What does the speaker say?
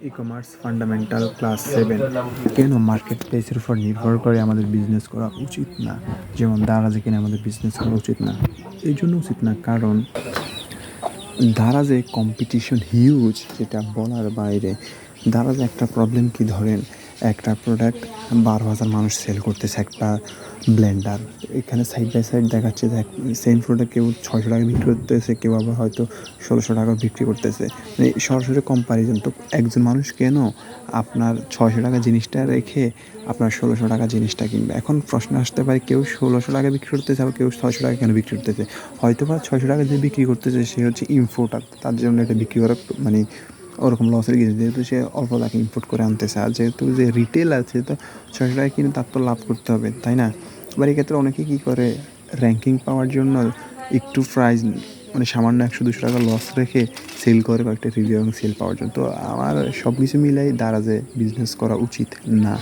E-commerce fundamental class 7 কেন market প্লেসের উপর নির্ভর করে আমাদের বিজনেস করা উচিত না? যেমন দারাজে কিনে আমাদের বিজনেস করা উচিত না। এই জন্য উচিত না কারণ দারাজে কম্পিটিশন হিউজ, যেটা বলার বাইরে। দারাজে একটা প্রবলেম কি ধরেন, একটা প্রোডাক্ট 12,000 মানুষ সেল করতেছে, একটা ব্লেন্ডার। এখানে সাইড বাই সাইড দেখাচ্ছে যে সেম প্রোডাক্ট কেউ 600 টাকা বিক্রি করতেছে, কেউ আবার হয়তো 1600 টাকা বিক্রি করতেছে। মানে সরাসরি কম্পারিজন। তো একজন মানুষ কেন আপনার 600 টাকা জিনিসটা রেখে আপনার 1600 টাকা জিনিসটা কিনবে? এখন প্রশ্ন আসতে পারে, কেউ 1600 টাকা বিক্রি করতেছে, আবার কেউ 600 টাকা কেন বিক্রি করতেছে? হয়তো বা 600 টাকা যে বিক্রি করতেছে সে হচ্ছে ইম্পোর্টার, তার জন্য এটা বিক্রি করা মানে ওরকম লসের কিছু, যেহেতু সে অল্প টাকা ইম্পোর্ট করে আনতেছে। আর যেহেতু যে রিটেল আছে, তো 600 টাকা কিনে তার তো লাভ করতে হবে, তাই না? এবার এক্ষেত্রে অনেকে কী করে, র্যাঙ্কিং পাওয়ার জন্য একটু প্রাইস মানে সামান্য 100-200 টাকা লস রেখে সেল করে কয়েকটা রিভিউ এবং সেল পাওয়ার জন্য। তো আমার সব কিছু মিলাই দারাজে বিজনেস করা উচিত না।